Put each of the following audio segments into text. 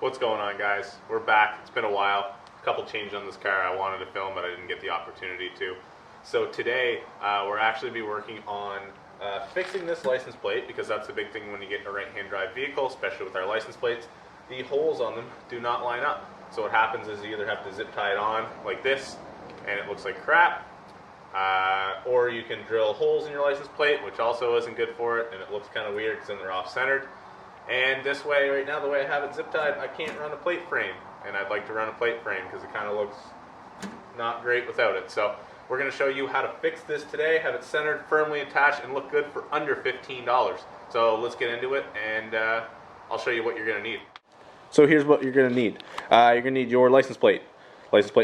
What's going on, guys? We're back. It's been a while. A couple changes on this car I wanted to film, but I didn't get the opportunity to. So today, we're actually be working on fixing this license plate, because that's the big thing when you get a right-hand drive vehicle, especially with our license plates. The holes on them do not line up. So what happens is you either have to zip tie it on like this, and it looks like crap, or you can drill holes in your license plate, which also isn't good for it, and it looks kind of weird because then they're off-centered. And this way, right now, the way I have it zip tied, I can't run a plate frame, and I'd like to run a plate frame because it kind of looks not great without it. So we're going to show you how to fix this today, have it centered, firmly attached, and look good for under $15. So let's get into it, and I'll show you what you're going to need. So here's what you're going to need. You're going to need your license plate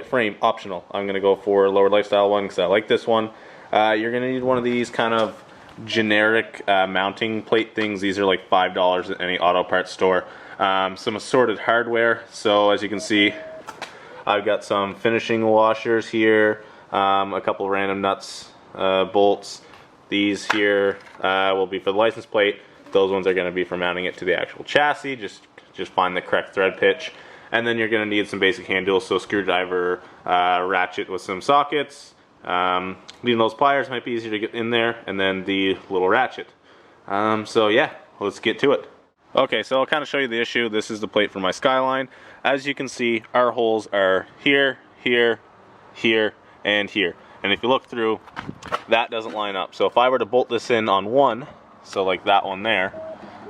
frame, optional. I'm going to go for a lower lifestyle one because I like this one. You're going to need one of these kind of generic mounting plate things. These are like $5 at any auto parts store. Some assorted hardware. So as you can see, I've got some finishing washers here, a couple random nuts, bolts. These here will be for the license plate. Those ones are going to be for mounting it to the actual chassis. Just find the correct thread pitch. And then you're going to need some basic hand tools, so screwdriver, ratchet with some sockets. Leaving those pliers might be easier to get in there, and then the little ratchet. So yeah, let's get to it. Okay, so I'll kind of show you the issue. This is the plate for my Skyline. As you can see, our holes are here, here, here, and here. And if you look through, that doesn't line up. So if I were to bolt this in on one, so like that one there,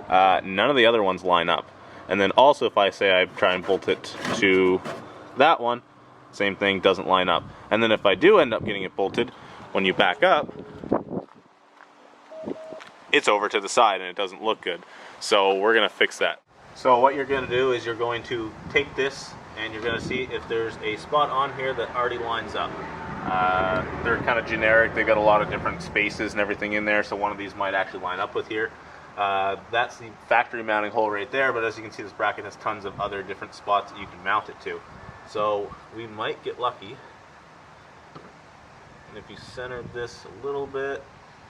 none of the other ones line up. And then also if I say I try and bolt it to that one, same thing, doesn't line up. And then if I do end up getting it bolted, when you back up, it's over to the side and it doesn't look good. So we're going to fix that. So what you're going to do is you're going to take this and you're going to see if there's a spot on here that already lines up. They're kind of generic. They've got a lot of different spaces and everything in there, so one of these might actually line up with here. That's the factory mounting hole right there, but as you can see, this bracket has tons of other different spots that you can mount it to. So we might get lucky. And if you center this a little bit,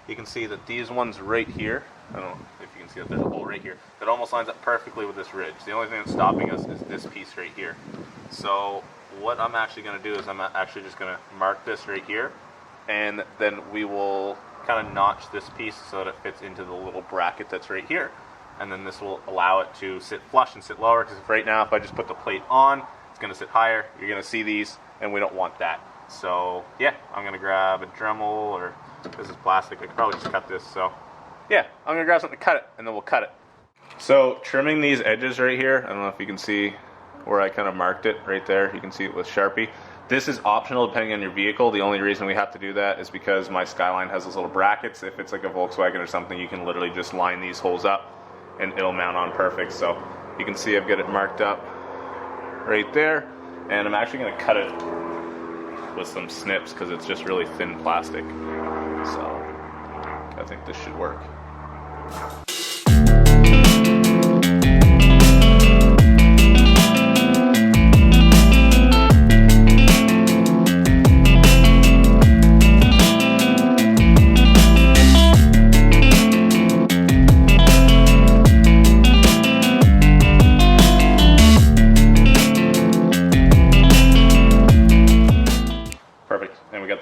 you can see that these ones right here, I don't know if you can see that there's a hole right here, that almost lines up perfectly with this ridge. The only thing that's stopping us is this piece right here. So what I'm actually going to do is I'm actually just going to mark this right here, and then we will kind of notch this piece so that it fits into the little bracket that's right here. And then this will allow it to sit flush and sit lower, because right now if I just put the plate on, it's going to sit higher. You're going to see these, and we don't want that. So yeah, I'm going to grab a Dremel, or this is plastic. I could probably just cut this. So yeah, I'm going to grab something to cut it, and then we'll cut it. So trimming these edges right here, I don't know if you can see where I kind of marked it right there. You can see it with Sharpie. This is optional depending on your vehicle. The only reason we have to do that is because my Skyline has those little brackets. If it's like a Volkswagen or something, you can literally just line these holes up and it'll mount on perfect. So you can see I've got it marked up right there, and I'm actually going to cut it with some snips because it's just really thin plastic. So I think this should work.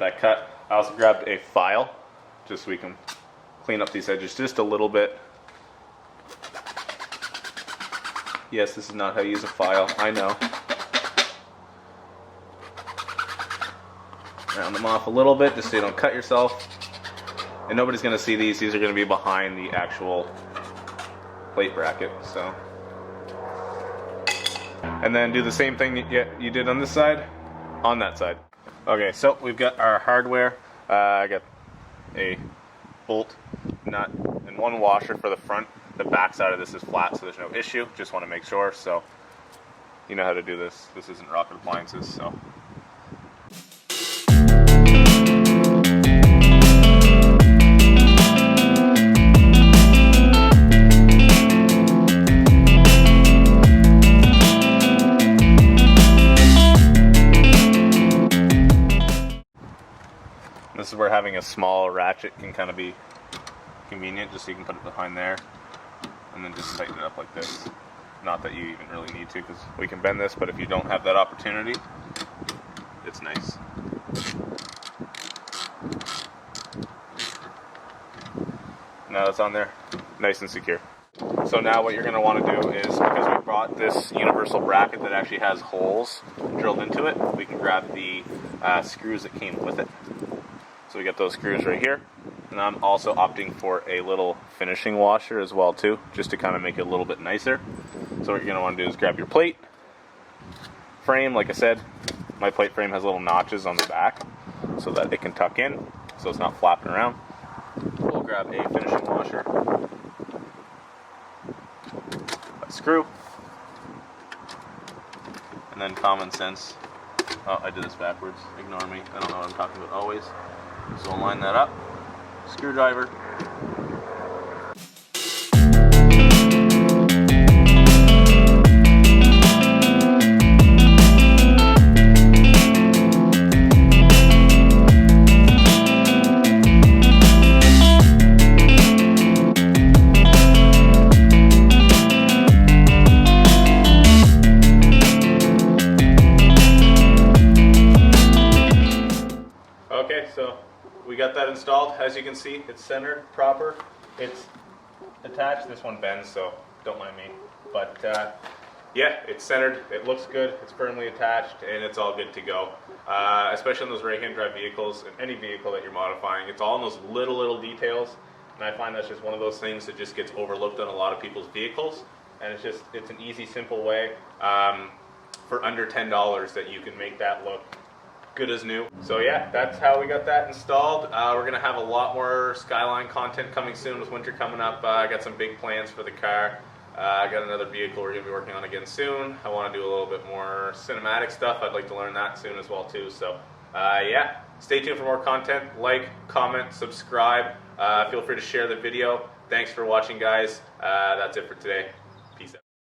That cut. I also grabbed a file just so we can clean up these edges just a little bit. Yes, this is not how you use a file, I know. Round them off a little bit just so you don't cut yourself. And nobody's going to see these. These are going to be behind the actual plate bracket. So, and then do the same thing you did on this side, on that side. Okay, so we've got our hardware. I got a bolt, nut, and one washer for the front. The back side of this is flat, so there's no issue. Just want to make sure, so you know how to do this. This isn't rocket appliances, so. This is where having a small ratchet can kind of be convenient, just so you can put it behind there and then just tighten it up like this. Not that you even really need to, because we can bend this, but if you don't have that opportunity, it's nice. Now it's on there, nice and secure. So now what you're going to want to do is, because we brought this universal bracket that actually has holes drilled into it, we can grab the screws that came with it. So we got those screws right here. And I'm also opting for a little finishing washer as well too, just to kind of make it a little bit nicer. So what you're going to want to do is grab your plate frame. Like I said, my plate frame has little notches on the back so that it can tuck in, so it's not flapping around. We'll grab a finishing washer, a screw, and then common sense. Oh, I did this backwards. Ignore me. I don't know what I'm talking about always. So I'll line that up. Screwdriver. Okay, so we got that installed. As you can see, it's centered proper. It's attached. This one bends, so don't mind me. But yeah, it's centered. It looks good. It's firmly attached, and it's all good to go. Especially in those right-hand drive vehicles, and any vehicle that you're modifying, it's all in those little details. And I find that's just one of those things that just gets overlooked on a lot of people's vehicles. And it's an easy, simple way for under $10 that you can make that look good as new. So yeah, that's how we got that installed. We're gonna have a lot more Skyline content coming soon with winter coming up. I got some big plans for the car. I got another vehicle we're gonna be working on again soon. I want to do a little bit more cinematic stuff. I'd like to learn that soon as well too. So yeah, stay tuned for more content. Like, comment, subscribe. Feel free to share the video. Thanks for watching, guys. That's it for today.